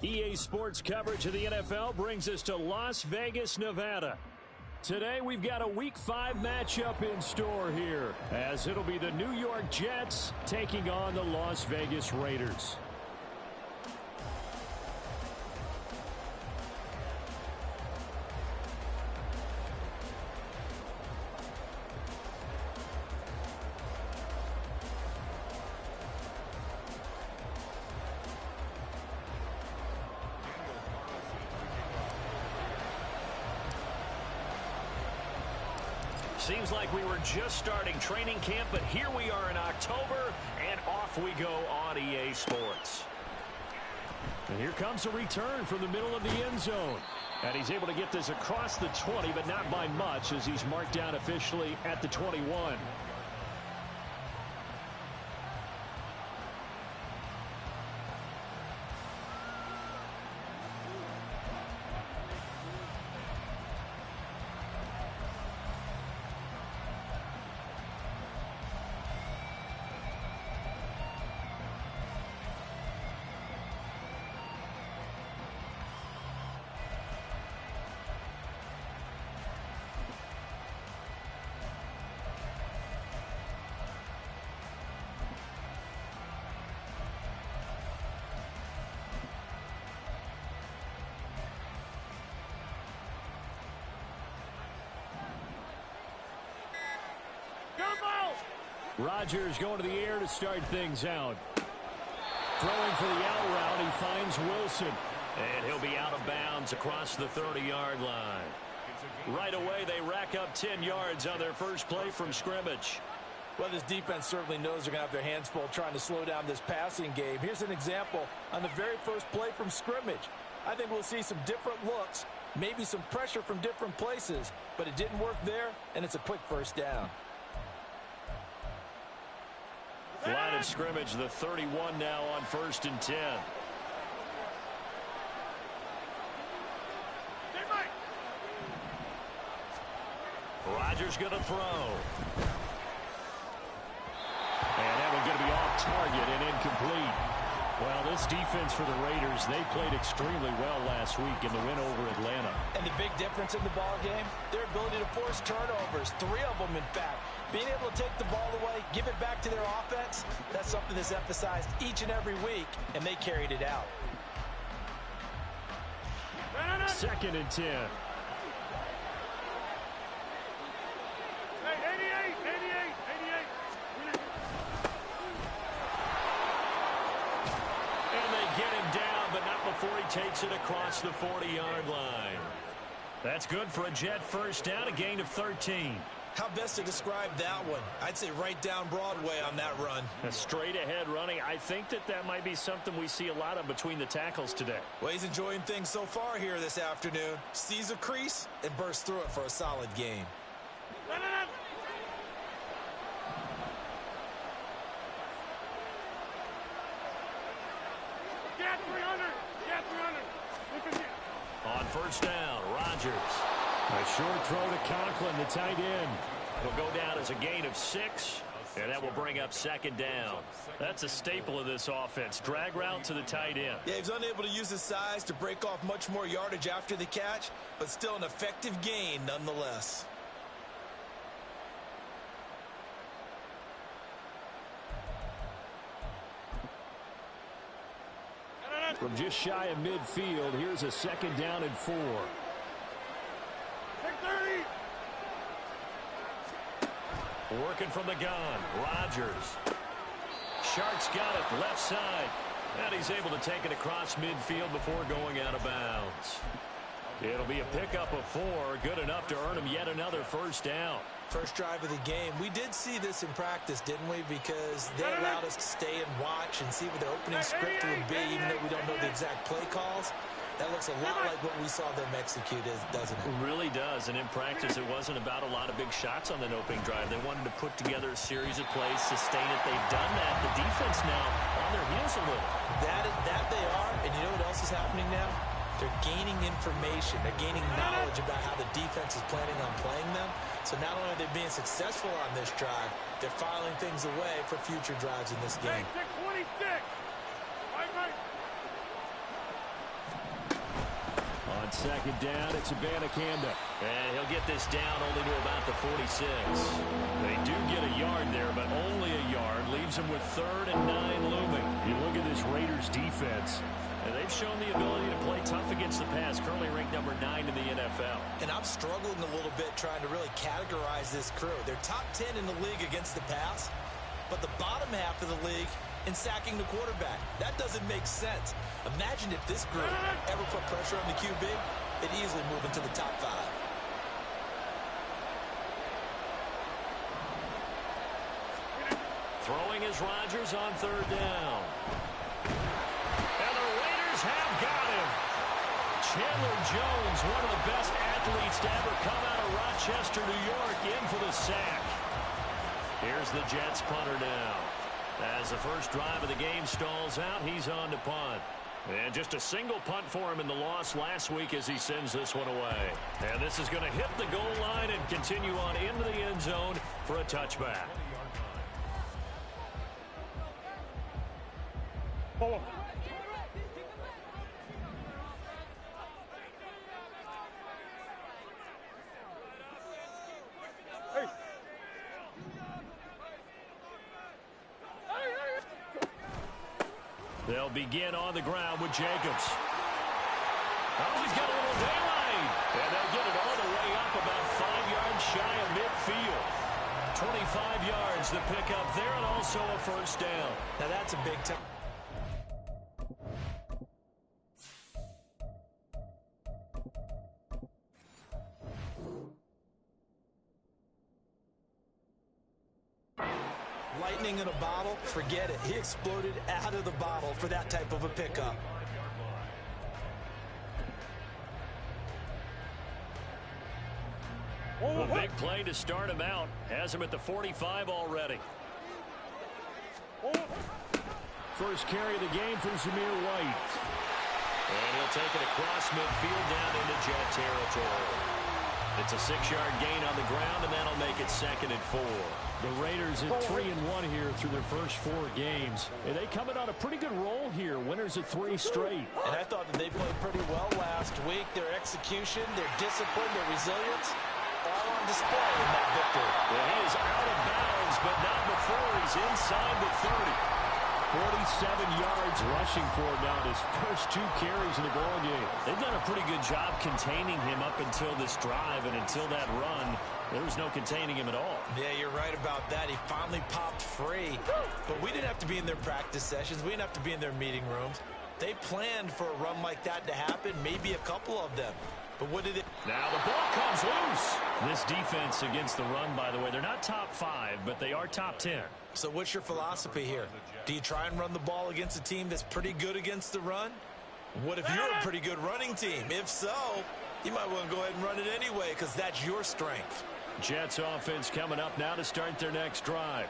EA Sports coverage of the NFL brings us to Las Vegas, Nevada. Today we've got a Week 5 matchup in store here, as it'll be the New York Jets taking on the Las Vegas Raiders. Seems like we were just starting training camp, but here we are in October, and off we go on EA Sports. And here comes a return from the middle of the end zone. And he's able to get this across the 20, but not by much, as he's marked down officially at the 21. Rodgers going to the air to start things out. Throwing for the out route, he finds Wilson. And he'll be out of bounds across the 30-yard line. Right away, they rack up 10 yards on their first play from scrimmage. Well, this defense certainly knows they're going to have their hands full trying to slow down this passing game. Here's an example on the very first play from scrimmage. I think we'll see some different looks, maybe some pressure from different places, but it didn't work there, and it's a quick first down. Line of scrimmage, the 31 now on 1st and 10. Rodgers going to throw. And that one's going to be off target and incomplete. Well, this defense for the Raiders, they played extremely well last week in the win over Atlanta. And the big difference in the ball game, their ability to force turnovers, 3 of them in fact. Being able to take the ball away, give it back to their offense, that's something that's emphasized each and every week, and they carried it out. 2nd and 10. Before he takes it across the 40-yard line. That's good for a Jet first down, a gain of 13. How best to describe that one? I'd say right down Broadway on that run. A straight ahead running. I think that might be something we see a lot of between the tackles today. Well, he's enjoying things so far here this afternoon. Sees a crease and bursts through it for a solid gain. On first down, Rodgers. A short throw to Conklin, the tight end. It'll go down as a gain of 6, and that will bring up 2nd down. That's a staple of this offense. Drag route to the tight end. Yeah, he's unable to use his size to break off much more yardage after the catch, but still an effective gain nonetheless. From just shy of midfield, here's a 2nd down and 4. Working from the gun, Rodgers. Shark's got it, left side. And he's able to take it across midfield before going out of bounds. It'll be a pickup of 4, good enough to earn him yet another first down. First drive of the game. We did see this in practice, didn't we? Because they allowed us to stay and watch and see what the opening script would be, even though we don't know the exact play calls. That looks a lot like what we saw them execute, doesn't it? It really does. And in practice, it wasn't about a lot of big shots on that opening drive. They wanted to put together a series of plays, sustain it. They've done that. The defense now on their heels a little. That they are. And you know what else is happening now? They're gaining information. They're gaining knowledge about how the defense is planning on playing them. So not only are they being successful on this drive, they're filing things away for future drives in this game. On second down, it's Abanikanda. And he'll get this down only to about the 46. They do get a yard there, but only a yard. Leaves them with 3rd and 9 looming. You look at this Raiders defense. And they've shown the ability to play tough against the pass, currently ranked number 9 in the NFL. And I'm struggling a little bit trying to really categorize this crew. They're top 10 in the league against the pass, but the bottom half of the league in sacking the quarterback. That doesn't make sense. Imagine if this group ever put pressure on the QB, they'd easily move into the top 5. Throwing is Rodgers on 3rd down. And the Raiders have got him. Chandler Jones, one of the best athletes to ever come out of Rochester, New York, in for the sack. Here's the Jets punter now. As the first drive of the game stalls out, he's on to punt. And just a single punt for him in the loss last week as he sends this one away. And this is going to hit the goal line and continue on into the end zone for a touchback. They'll begin on the ground with Jacobs. Oh, he's got a little daylight. And they'll get it all the way up about 5 yards shy of midfield. 25 yards the pickup there, and also a first down. Now that's a big time. Lightning in a bottle, forget it. He exploded out of the bottle for that type of a pickup. A big play to start him out. Has him at the 45 already. First carry of the game for Zamir White. And he'll take it across midfield down into Jet territory. It's a 6-yard gain on the ground, and that'll make it 2nd and 4. The Raiders at 3-1 here through their first 4 games. And they coming on a pretty good roll here. Winners of 3 straight. And I thought that they played pretty well last week. Their execution, their discipline, their resilience, all on display in that victory. Well, he is out of bounds, but not before he's inside the 30. 47 yards rushing for him now in his first 2 carries in the ball game. They've done a pretty good job containing him up until this drive, and until that run, there was no containing him at all. Yeah, you're right about that. He finally popped free. But we didn't have to be in their practice sessions. We didn't have to be in their meeting rooms. They planned for a run like that to happen, maybe a couple of them. But what did it... Now the ball comes loose. This defense against the run, by the way, they're not top 5, but they are top 10. So what's your philosophy here? Do you try and run the ball against a team that's pretty good against the run? What if you're a pretty good running team? If so, you might want to go ahead and run it anyway because that's your strength. Jets offense coming up now to start their next drive.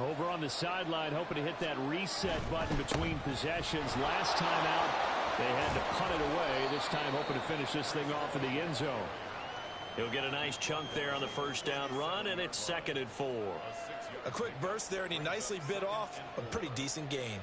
Over on the sideline, hoping to hit that reset button between possessions. Last time out, they had to punt it away. This time hoping to finish this thing off in the end zone. He'll get a nice chunk there on the first down run, and it's 2nd and 4. A quick burst there, and he nicely bit off a pretty decent gain.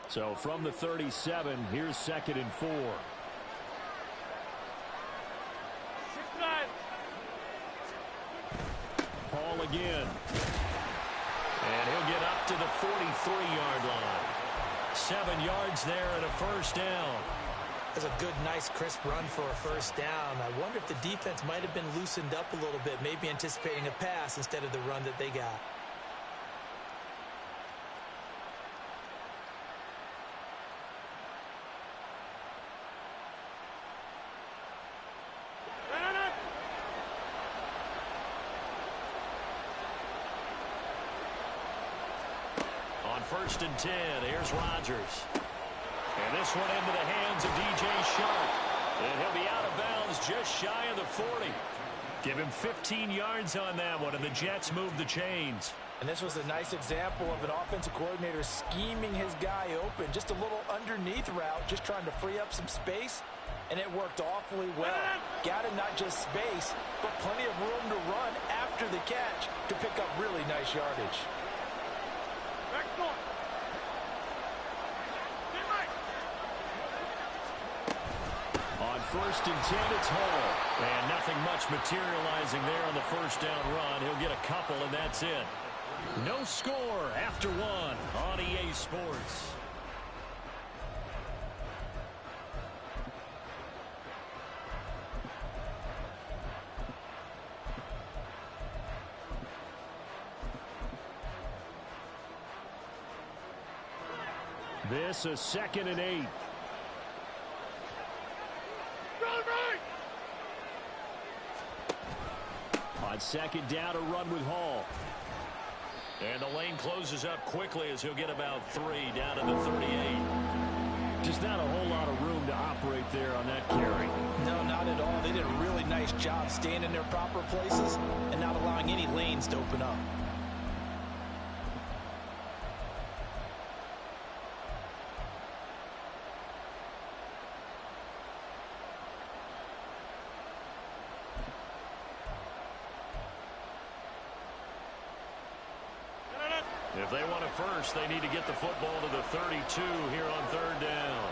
So from the 37, here's 2nd and 4. Paul again. And he'll get up to the 43-yard line. 7 yards there and a first down. That's a good, nice, crisp run for a first down. I wonder if the defense might have been loosened up a little bit, maybe anticipating a pass instead of the run that they got. First and 10. Here's Rodgers. And this one into the hands of DJ Shark. And he'll be out of bounds just shy of the 40. Give him 15 yards on that one, and the Jets move the chains. And this was a nice example of an offensive coordinator scheming his guy open. Just a little underneath route, just trying to free up some space, and it worked awfully well. Got him not just space, but plenty of room to run after the catch to pick up really nice yardage. On 1st and 10, it's Hall. And nothing much materializing there on the first down run. He'll get a couple, and that's it. No score after one on EA Sports. This is 2nd and 8. On 2nd down, a run with Hall. And the lane closes up quickly as he'll get about 3 down to the 38. Just not a whole lot of room to operate there on that carry. No, not at all. They did a really nice job staying in their proper places and not allowing any lanes to open up. If they want a first, they need to get the football to the 32 here on 3rd down.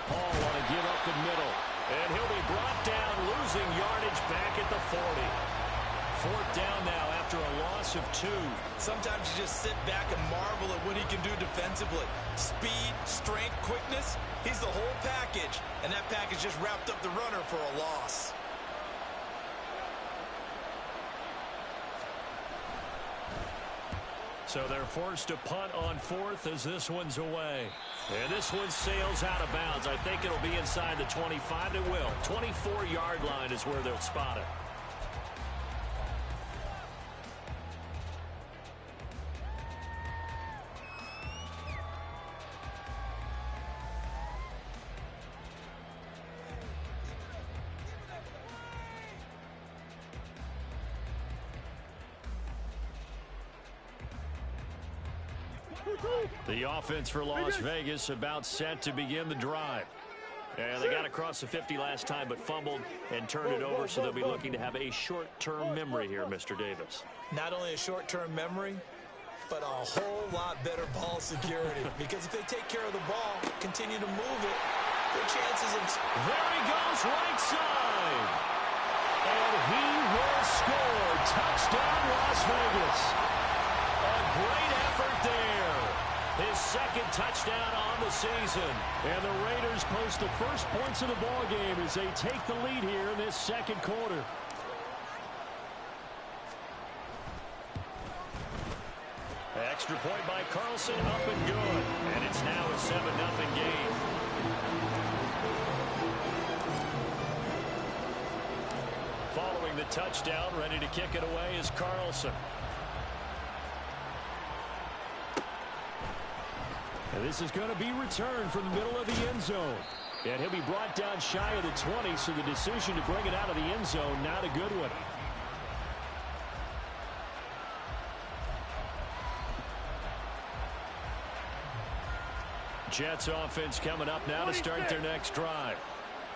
Hall want to give up the middle. And he'll be brought down, losing yardage back at the 40. 4th down now after a loss of 2. Sometimes you just sit back and marvel at what he can do defensively. Speed, strength, quickness. He's the whole package. And that package just wrapped up the runner for a loss. So they're forced to punt on 4th as this one's away. And this one sails out of bounds. I think it'll be inside the 25. It will. 24-yard line is where they'll spot it. The offense for Las Vegas about set to begin the drive. And they got across the 50 last time but fumbled and turned it over, so they'll be looking to have a short-term memory here, Mr. Davis. Not only a short-term memory, but a whole lot better ball security. Because if they take care of the ball, continue to move it, their chances of... There he goes, right side. And he will score. Touchdown, Las Vegas. A great effort there. His 2nd touchdown on the season. And the Raiders post the first points of the ball game as they take the lead here in this 2nd quarter. Extra point by Carlson, up and good. And it's now a 7-0 game. Following the touchdown, ready to kick it away is Carlson. And this is going to be returned from the middle of the end zone. And he'll be brought down shy of the 20, so the decision to bring it out of the end zone, not a good one. Jets offense coming up now to start their next drive.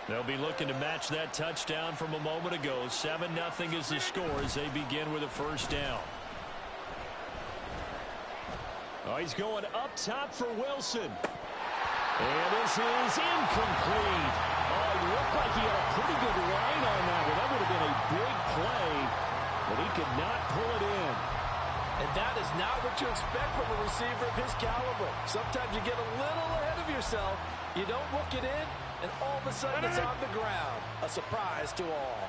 They'll be looking to match that touchdown from a moment ago. 7-0 is the score as they begin with a first down. Oh, he's going up top for Wilson. And this is incomplete. Oh, it looked like he had a pretty good line on that one. That would have been a big play, but he could not pull it in. And that is not what you expect from a receiver of his caliber. Sometimes you get a little ahead of yourself. You don't look it in, and all of a sudden it's on the ground. A surprise to all.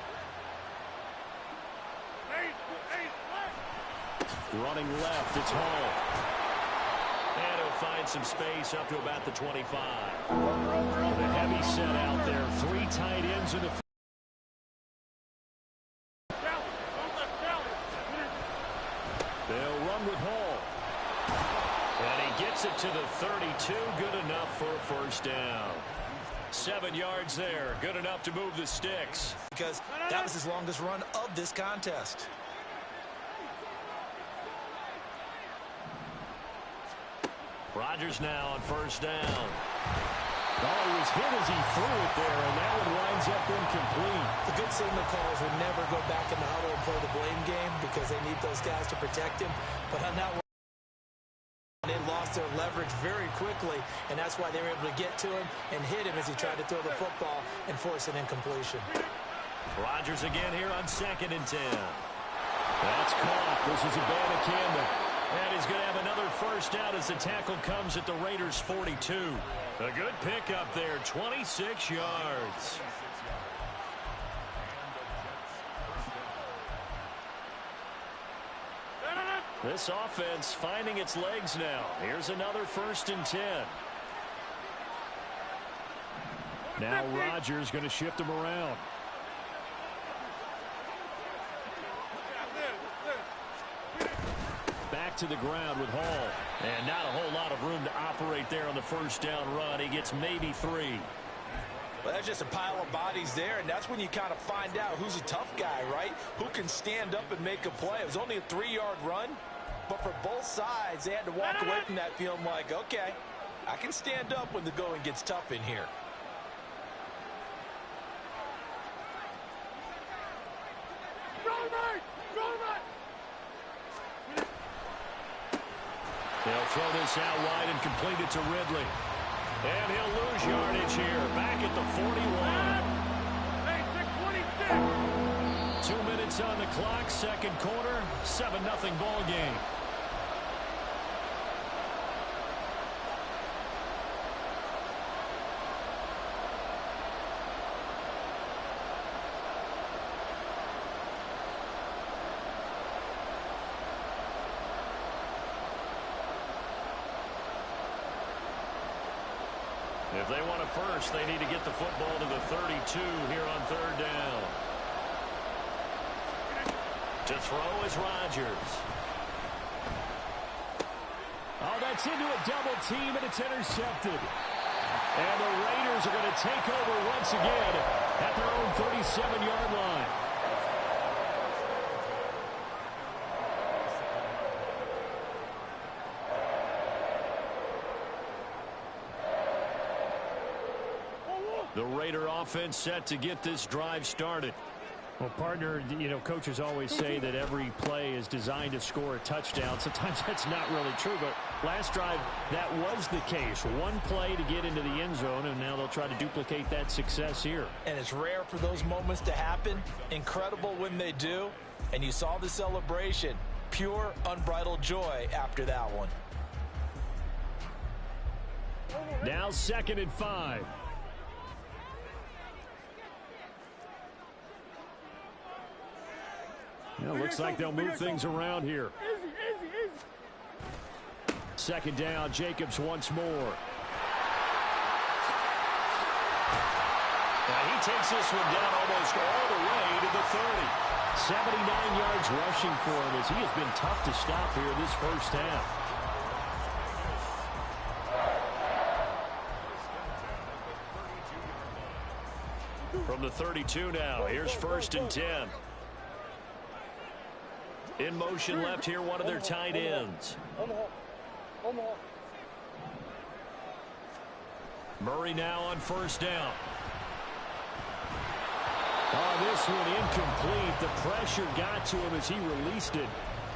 Running left, it's Hall. And he'll find some space up to about the 25. The heavy set out there. 3 tight ends in the... They'll run with Hall. And he gets it to the 32. Good enough for a first down. 7 yards there. Good enough to move the sticks. Because that was his longest run of this contest. Rodgers now on first down. Oh, he was hit as he threw it there, and that one winds up incomplete. The good signal callers would never go back in the huddle and play the blame game because they need those guys to protect him. But on that one, they lost their leverage very quickly, and that's why they were able to get to him and hit him as he tried to throw the football and force an incompletion. Rodgers again here on 2nd and 10. That's caught. This is a bad Canada. And he's going to have another first down as the tackle comes at the Raiders' 42. A good pickup there, 26 yards. This offense finding its legs now. Here's another 1st and 10. Now Rodgers going to shift him around. Back to the ground with Hall. And not a whole lot of room to operate there on the first down run. He gets maybe 3. Well, that's just a pile of bodies there, and that's when you kind of find out who's a tough guy, right? Who can stand up and make a play. It was only a 3-yard run, but for both sides, they had to walk away from that feeling like, okay, I can stand up when the going gets tough in here. They'll throw this out wide and complete it to Ridley. And he'll lose yardage here. Back at the 41. 2 minutes on the clock, second quarter, 7-0 ball game. If they want a first, they need to get the football to the 32 here on 3rd down. To throw is Rodgers. Oh, that's into a double team, and it's intercepted. And the Raiders are going to take over once again at their own 37-yard line. The Raider offense set to get this drive started. Well, partner, you know, coaches always say that every play is designed to score a touchdown. Sometimes that's not really true, but last drive, that was the case. One play to get into the end zone, and now they'll try to duplicate that success here. And it's rare for those moments to happen. Incredible when they do. And you saw the celebration. Pure, unbridled joy after that one. Now 2nd and 5. Yeah, looks like they'll move things around here. Second down, Jacobs once more. Now he takes this one down almost all the way to the 30. 79 yards rushing for him as he has been tough to stop here this first half. From the 32 now, here's 1st and 10. In motion left here, one of their tight ends. Murray now on first down. Oh, this one incomplete. The pressure got to him as he released it.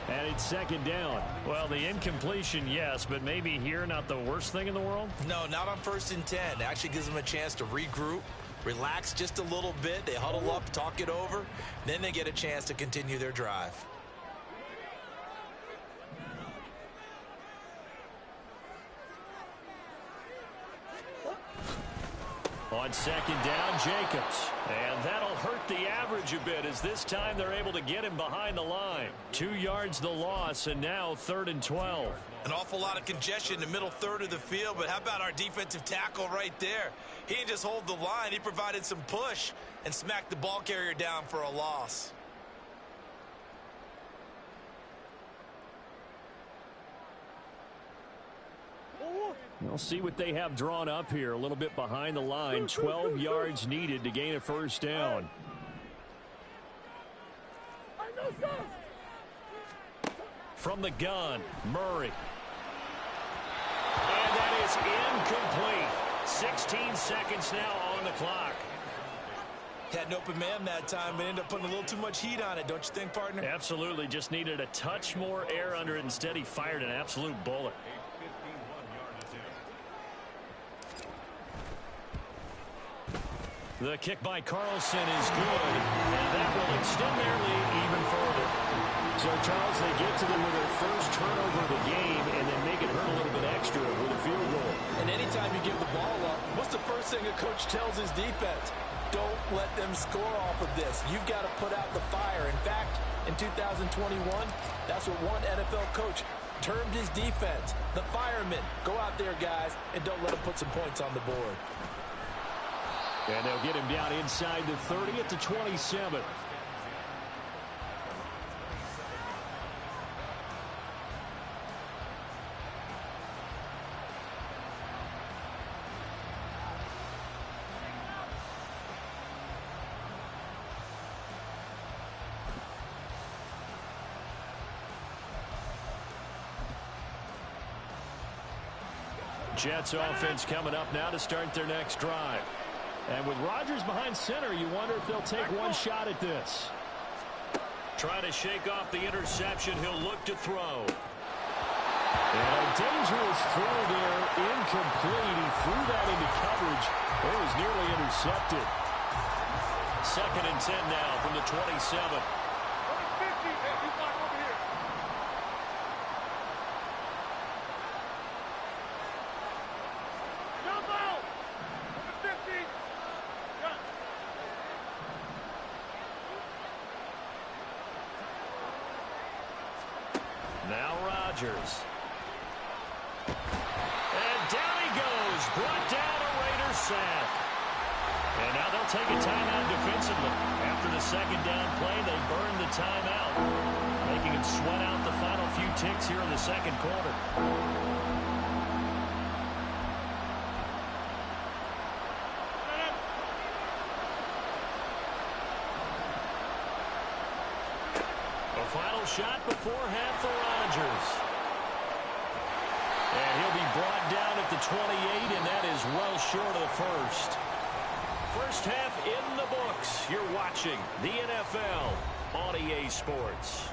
And it's 2nd down. Well, the incompletion, yes, but maybe here not the worst thing in the world? No, not on 1st and 10. It actually gives them a chance to regroup, relax just a little bit. They huddle up, talk it over. Then they get a chance to continue their drive. On 2nd down, Jacobs. And that'll hurt the average a bit as this time they're able to get him behind the line. 2 yards the loss, and now 3rd and 12. An awful lot of congestion in the middle third of the field, but how about our defensive tackle right there? He didn't just hold the line. He provided some push and smacked the ball carrier down for a loss. We'll see what they have drawn up here. A little bit behind the line. 12 yards needed to gain a first down. From the gun, Murray. And that is incomplete. 16 seconds now on the clock. Had an open man that time, but ended up putting a little too much heat on it, don't you think, partner? Absolutely. Just needed a touch more air under it. Instead, he fired an absolute bullet. The kick by Carlson is good, and that will extend their lead even further. So, Charles, they get to them with their first turnover of the game and then make it hurt a little bit extra with a field goal. And anytime you give the ball up, what's the first thing a coach tells his defense? Don't let them score off of this. You've got to put out the fire. In fact, in 2021, that's what one NFL coach termed his defense. The firemen. Go out there, guys, and don't let them put some points on the board. And they'll get him down inside the 30 at the 27. Jets offense coming up now to start their next drive. And with Rodgers behind center, you wonder if they'll take one shot at this. Trying to shake off the interception. He'll look to throw. And a dangerous throw there, incomplete. He threw that into coverage. It was nearly intercepted. 2nd and 10 now from the 27. Now Rodgers. And down he goes. Brought down a Raider sack. And now they'll take a timeout defensively. After the second down play, they burn the timeout, making it sweat out the final few ticks here in the second quarter. Final shot before half for Rodgers. And he'll be brought down at the 28, and that is well short of the first. First half in the books. You're watching the NFL on EA Sports.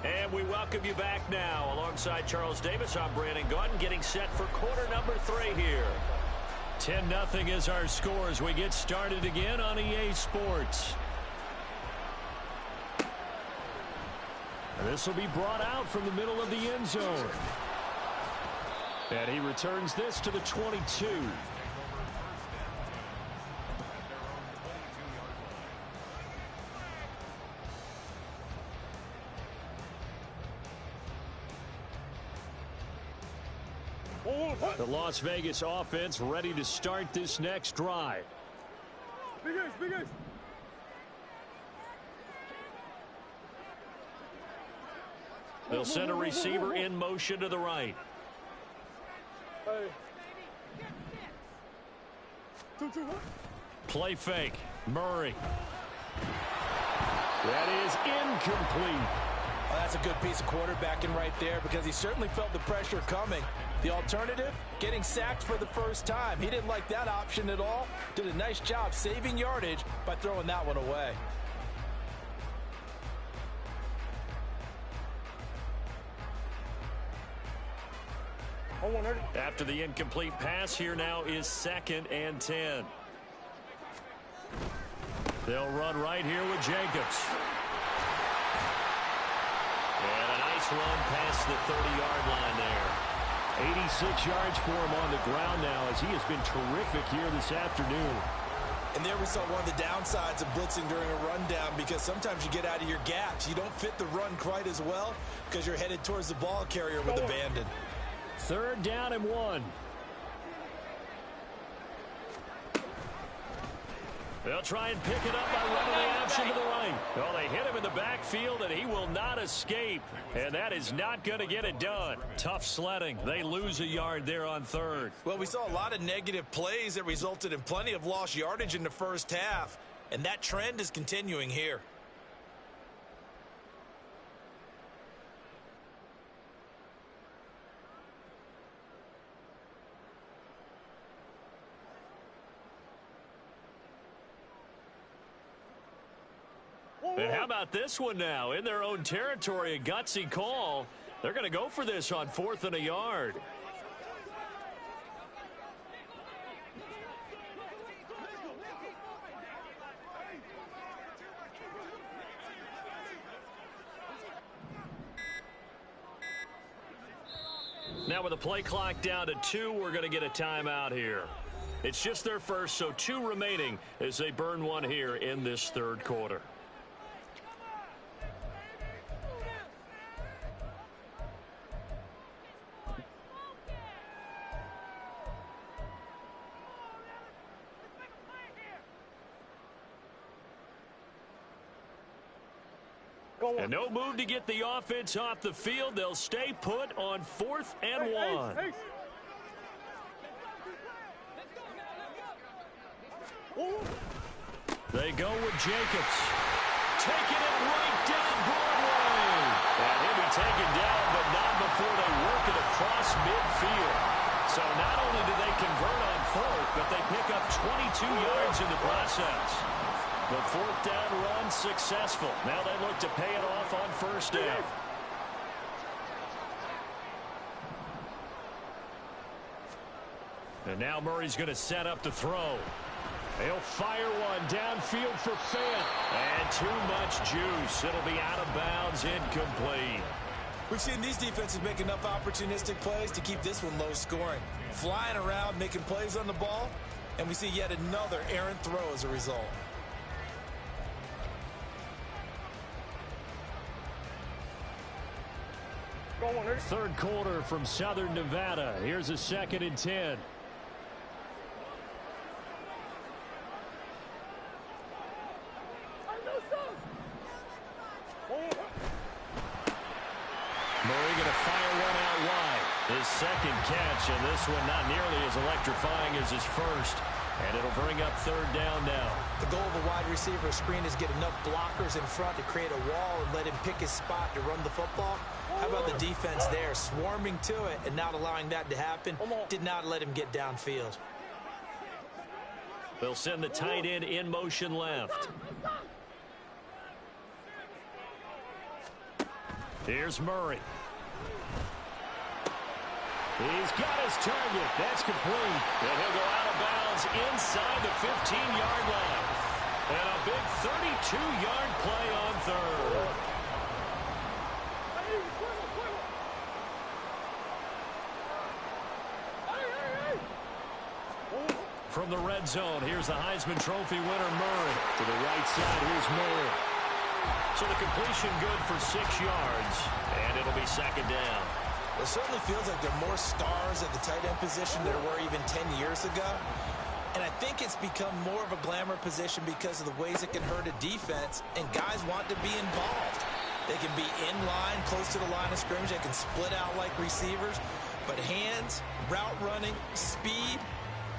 And we welcome you back now. Alongside Charles Davis, I'm Brandon Gaudin, getting set for quarter number 3 here. 10-0 is our score as we get started again on EA Sports. And this will be brought out from the middle of the end zone. And he returns this to the 22. The Las Vegas offense ready to start this next drive. Big ace. They'll send a receiver in motion to the right. Hey. 2-2. Play fake. Murray. That is incomplete. Well, that's a good piece of quarterbacking right there because he certainly felt the pressure coming. The alternative, getting sacked for the first time. He didn't like that option at all. Did a nice job saving yardage by throwing that one away. After the incomplete pass, here now is 2nd and 10. They'll run right here with Jacobs. And a nice run past the 30-yard line there. 86 yards for him on the ground now as he has been terrific here this afternoon. And there we saw one of the downsides of blitzing during a rundown, because sometimes you get out of your gaps. You don't fit the run quite as well because you're headed towards the ball carrier with abandon. 3rd down and 1. They'll try and pick it up by running the option to the right. Well, they hit him in the backfield, and he will not escape. And that is not going to get it done. Tough sledding. They lose a yard there on 3rd. Well, we saw a lot of negative plays that resulted in plenty of lost yardage in the first half. And that trend is continuing here. And how about this one now? In their own territory, a gutsy call. They're going to go for this on 4th and a yard. Now with the play clock down to 2, we're going to get a timeout here. It's just their first, so 2 remaining as they burn one here in this 3rd quarter. And no move to get the offense off the field. They'll stay put on 4th and 1. They go with Jacobs. Taking it right down Broadway. And he'll be taken down, but not before they work it across midfield. So not only do they convert on 4th, but they pick up 22 yards in the process. The 4th down run successful. Now they look to pay it off on 1st down. And now Murray's going to set up to throw. He'll fire one downfield for Fant. And too much juice. It'll be out of bounds, incomplete. We've seen these defenses make enough opportunistic plays to keep this one low scoring. Flying around, making plays on the ball, and we see yet another errant throw as a result. Third quarter from Southern Nevada. Here's a 2nd and 10. Murray going to fire one out wide. His 2nd catch, and this one not nearly as electrifying as his first. And it'll bring up 3rd down now. The goal of a wide receiver screen is get enough blockers in front to create a wall and let him pick his spot to run the football. How about the defense there, swarming to it and not allowing that to happen? Did not let him get downfield. They'll send the tight end in motion left. Here's Murray. He's got his target. That's complete. And he'll go out of bounds inside the 15-yard line. And a big 32-yard play on 3rd. From the red zone, here's the Heisman Trophy winner, Murray. To the right side, here's Murray. So the completion good for 6 yards, and it'll be 2nd down. It certainly feels like there are more stars at the tight end position than there were even 10 years ago. And I think it's become more of a glamour position because of the ways it can hurt a defense, and guys want to be involved. They can be in line, close to the line of scrimmage. They can split out like receivers. But hands, route running, speed,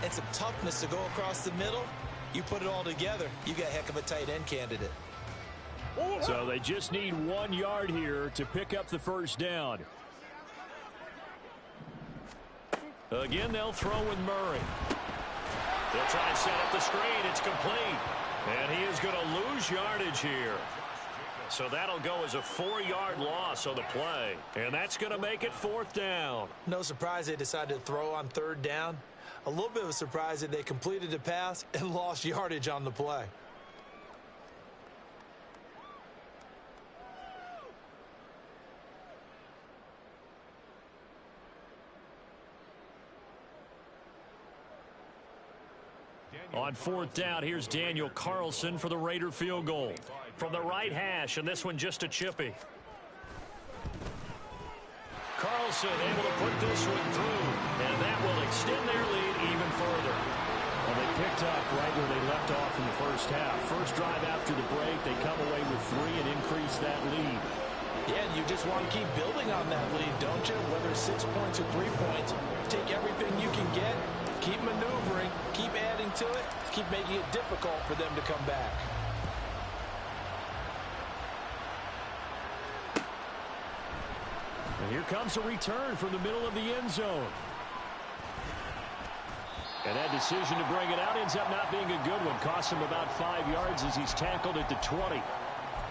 and some toughness to go across the middle, you put it all together, you got a heck of a tight end candidate. So they just need 1 yard here to pick up the 1st down. Again, they'll throw with Murray. They'll try and set up the screen. It's complete. And he is going to lose yardage here. So that'll go as a 4-yard loss on the play. And that's going to make it 4th down. No surprise they decided to throw on 3rd down. A little bit of a surprise that they completed the pass and lost yardage on the play. On 4th down, here's Daniel Carlson for the Raider field goal. From the right hash, and this one just a chippy. Carlson able to put this one through, and that will extend their lead even further. Well, they picked up right where they left off in the first half. First drive after the break, they come away with 3 and increase that lead. Yeah, and you just want to keep building on that lead, don't you? Whether it's 6 points or 3 points, take everything you can get, keep maneuvering, keep adding to it, keep making it difficult for them to come back. And here comes a return from the middle of the end zone. And that decision to bring it out ends up not being a good one. Costs him about 5 yards as he's tackled at the 20.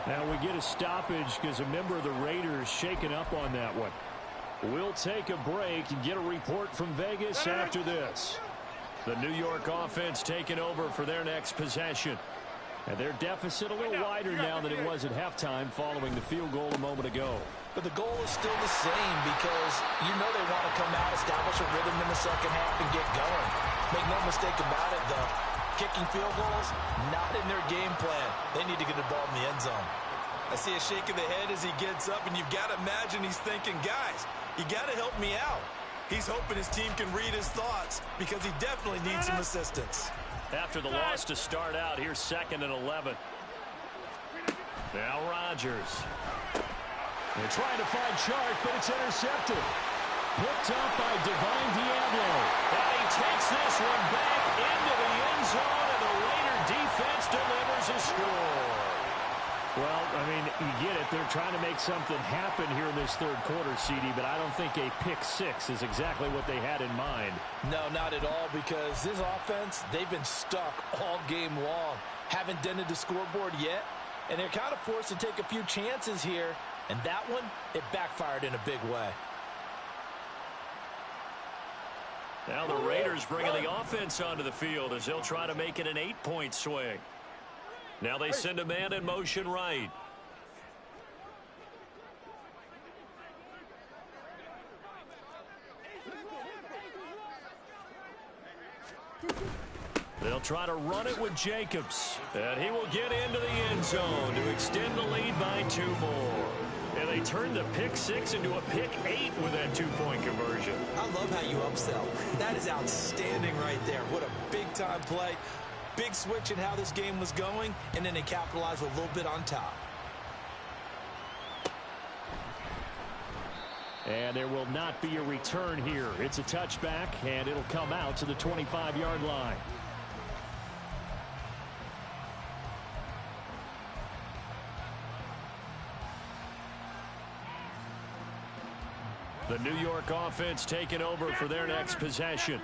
Now we get a stoppage because a member of the Raiders shaken up on that one. We'll take a break and get a report from Vegas after this. The New York offense taking over for their next possession. And their deficit a little wider now than it was at halftime following the field goal a moment ago. But the goal is still the same because you know they want to come out, establish a rhythm in the second half, and get going. Make no mistake about it, though. Kicking field goals, not in their game plan. They need to get the ball in the end zone. I see a shake of the head as he gets up, and you've got to imagine he's thinking, guys, you got to help me out. He's hoping his team can read his thoughts because he definitely needs some assistance. After the loss to start out, here's 2nd and 11. Now Rodgers. They're trying to find Chark, but it's intercepted. Picked up by Divine Diablo. And he takes this one back into the end zone, and the Raider defense delivers a score. Well, I mean, you get it. They're trying to make something happen here in this third quarter, CD, but I don't think a pick 6 is exactly what they had in mind. No, not at all, because this offense, they've been stuck all game long. Haven't dented the scoreboard yet, and they're kind of forced to take a few chances here, and that one, it backfired in a big way. Now the Raiders bringing the offense onto the field as they'll try to make it an 8-point swing. Now they send a man in motion right. They'll try to run it with Jacobs. And he will get into the end zone to extend the lead by 2 more. And they turn the pick 6 into a pick 8 with that 2-point conversion. I love how you upsell. That is outstanding right there. What a big-time play. Big switch in how this game was going, and then they capitalized a little bit on top. And there will not be a return here. It's a touchback, and it'll come out to the 25-yard line. The New York offense taking over for their next possession.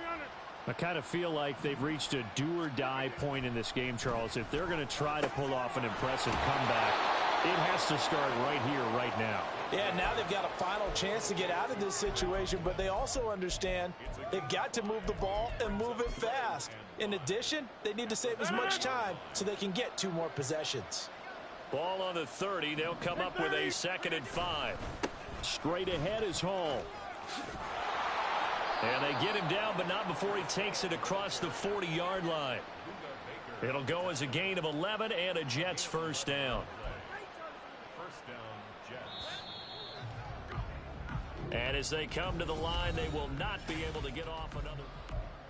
I kind of feel like they've reached a do-or-die point in this game, Charles. If they're going to try to pull off an impressive comeback, it has to start right here, right now. Yeah, now they've got a final chance to get out of this situation, but they also understand they've got to move the ball and move it fast. In addition, they need to save as much time so they can get 2 more possessions. Ball on the 30. They'll come up with a 2nd and 5. Straight ahead is Hall. And they get him down, but not before he takes it across the 40-yard line. It'll go as a gain of 11 and a Jets first down. And as they come to the line, they will not be able to get off another.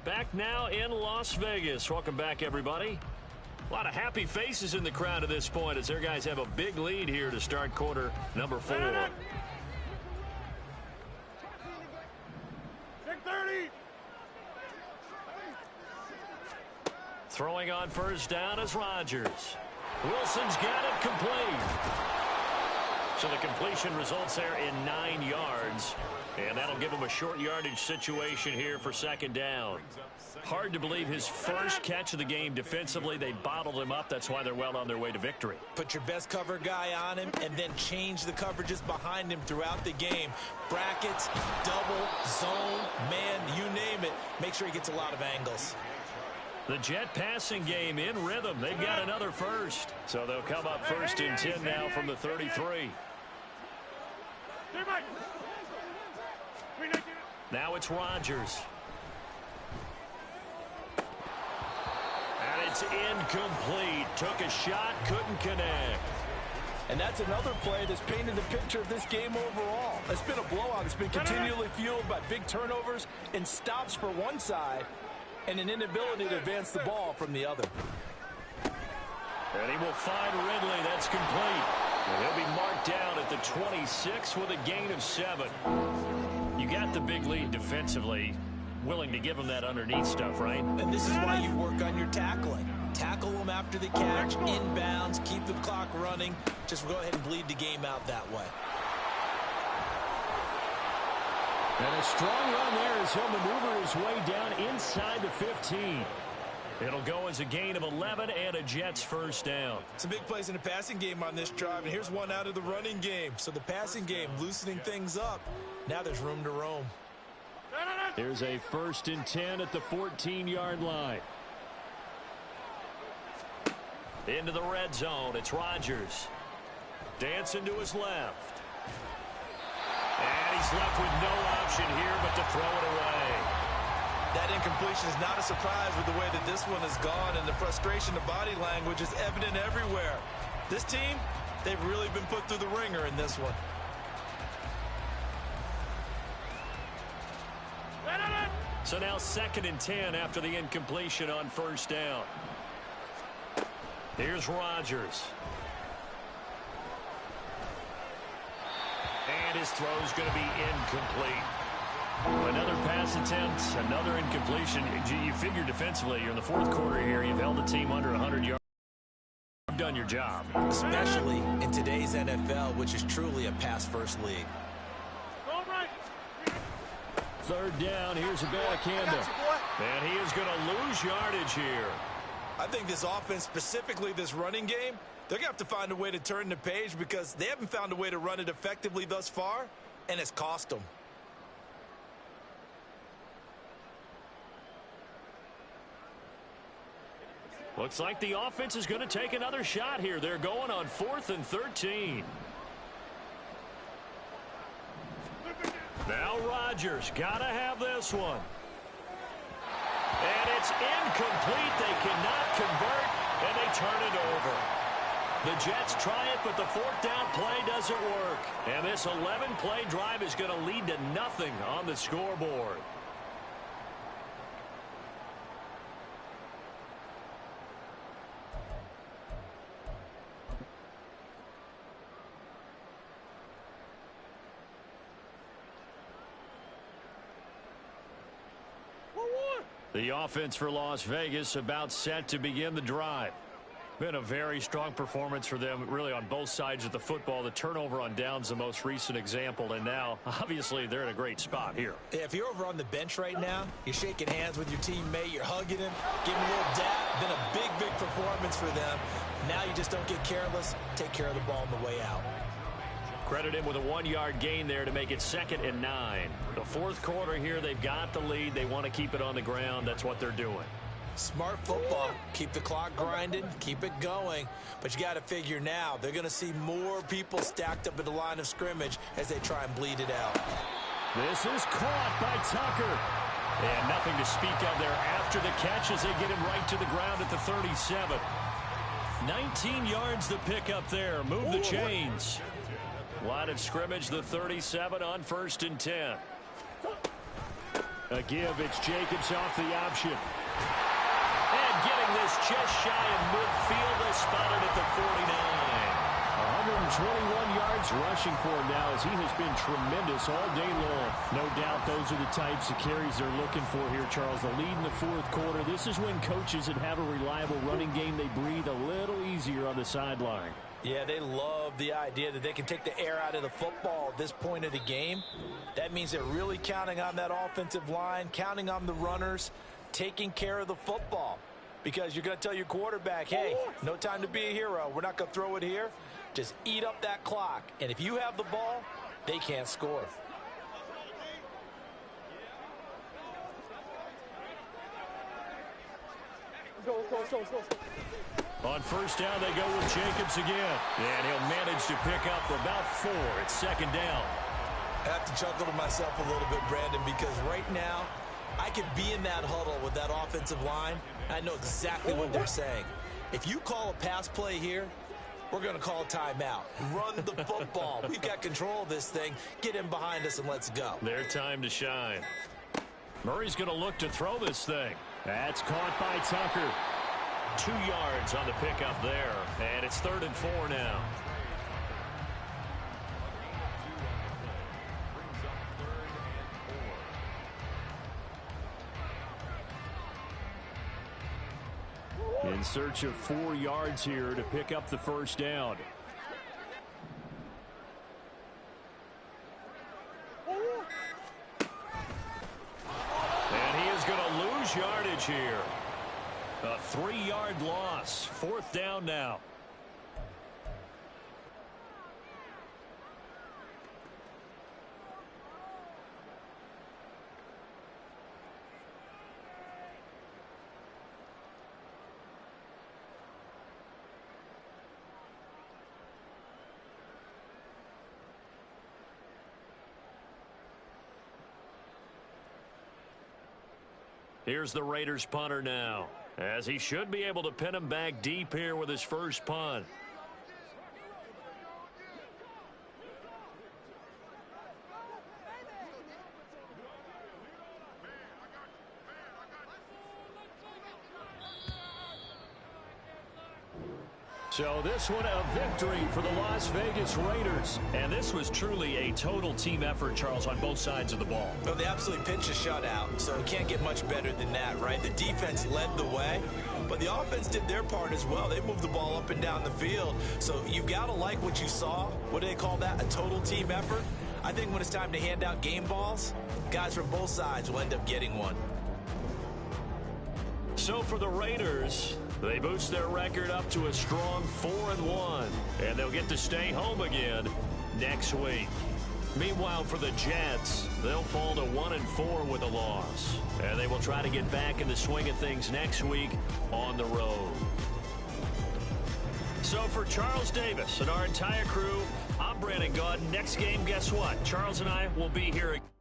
Back now in Las Vegas. Welcome back, everybody. A lot of happy faces in the crowd at this point as their guys have a big lead here to start quarter number 4. Throwing on first down is Rodgers. Wilson's got it complete. So the completion results there in 9 yards. And that'll give him a short yardage situation here for 2nd down. Hard to believe his first catch of the game defensively. They bottled him up. That's why they're well on their way to victory. Put your best cover guy on him and then change the coverages behind him throughout the game. Brackets, double, zone, man, you name it. Make sure he gets a lot of angles. The Jet passing game in rhythm. They've got another first. So they'll come up 1st and 10 now from the 33. Now it's Rodgers. It's incomplete. Took a shot, couldn't connect. And that's another play that's painted the picture of this game overall. It's been a blowout. It's been continually fueled by big turnovers and stops for one side and an inability to advance the ball from the other. And he will find Ridley. That's complete. And he'll be marked down at the 26 with a gain of 7. You got the big lead defensively. Willing to give him that underneath stuff, right? And this is why you work on your tackling. Tackle them after the catch, inbounds, keep the clock running. Just go ahead and bleed the game out that way. And a strong run there as he'll maneuver his way down inside the 15. It'll go as a gain of 11 and a Jets first down. Some big plays in the passing game on this drive, and here's one out of the running game. So the passing game loosening things up. Now there's room to roam. There's a 1st and 10 at the 14-yard line. Into the red zone. It's Rodgers. Dancing to his left. And he's left with no option here but to throw it away. That incompletion is not a surprise with the way that this one has gone, and the frustration of body language is evident everywhere. This team, they've really been put through the ringer in this one. So now 2nd and 10 after the incompletion on 1st down. Here's Rodgers. And his throw's going to be incomplete. Another pass attempt, another incompletion. You figure defensively, you're in the 4th quarter here. You've held the team under 100 yards. You've done your job. Especially in today's NFL, which is truly a pass-first league. 3rd down, here's a back handoff. And he is going to lose yardage here. I think this offense, specifically this running game, they're going to have to find a way to turn the page because they haven't found a way to run it effectively thus far, and it's cost them. Looks like the offense is going to take another shot here. They're going on 4th and 13. Now Rodgers, got to have this one. And it's incomplete. They cannot convert, and they turn it over. The Jets try it, but the 4th down play doesn't work. And this 11-play drive is going to lead to nothing on the scoreboard. The offense for Las Vegas about set to begin the drive. Been a very strong performance for them, really, on both sides of the football. The turnover on downs, the most recent example, and now, obviously, they're in a great spot here. Yeah, if you're over on the bench right now, you're shaking hands with your teammate, you're hugging him, giving him a little dap. Been a big, big performance for them. Now you just don't get careless. Take care of the ball on the way out. Credit him with a 1-yard gain there to make it 2nd and 9. The 4th quarter here, they've got the lead. They want to keep it on the ground. That's what they're doing. Smart football. Keep the clock grinding. Keep it going. But you got to figure now, they're going to see more people stacked up at the line of scrimmage as they try and bleed it out. This is caught by Tucker. And nothing to speak of there after the catch as they get him right to the ground at the 37. 19 yards to pick up there. Move the chains. Line of scrimmage, the 37 on 1st and 10. A give, it's Jacobs off the option. And getting this just shy of midfield, they spotted at the 49. 121 yards rushing for him now as he has been tremendous all day long. No doubt those are the types of carries they're looking for here, Charles. The lead in the 4th quarter. This is when coaches that have a reliable running game, they breathe a little easier on the sideline. Yeah, they love the idea that they can take the air out of the football at this point of the game. That means they're really counting on that offensive line, counting on the runners, taking care of the football. Because you're going to tell your quarterback, hey, no time to be a hero. We're not going to throw it here. Just eat up that clock. And if you have the ball, they can't score. Let's go. On 1st down, they go with Jacobs again. And he'll manage to pick up about 4 at 2nd down. I have to chuckle to myself a little bit, Brandon, because right now I could be in that huddle with that offensive line, I know exactly what they're saying. If you call a pass play here, we're going to call a timeout. Run the football. We've got control of this thing. Get in behind us and let's go. Their time to shine. Murray's going to look to throw this thing. That's caught by Tucker. 2 yards on the pickup there, and it's 3rd and 4 now. In search of 4 yards here to pick up the first down. And he is going to lose yardage here. A 3-yard loss. 4th down now. Here's the Raiders punter now, as he should be able to pin him back deep here with his first punt. So this one a victory for the Las Vegas Raiders. And this was truly a total team effort, Charles, on both sides of the ball. Well, they absolutely pitched a shutout, so it can't get much better than that, right? The defense led the way, but the offense did their part as well. They moved the ball up and down the field. So you've got to like what you saw. What do they call that? A total team effort? I think when it's time to hand out game balls, guys from both sides will end up getting one. So for the Raiders, they boost their record up to a strong 4-1, and they'll get to stay home again next week. Meanwhile, for the Jets, they'll fall to 1-4 with a loss, and they will try to get back in the swing of things next week on the road. So for Charles Davis and our entire crew, I'm Brandon Gaudin. Next game, guess what? Charles and I will be here again.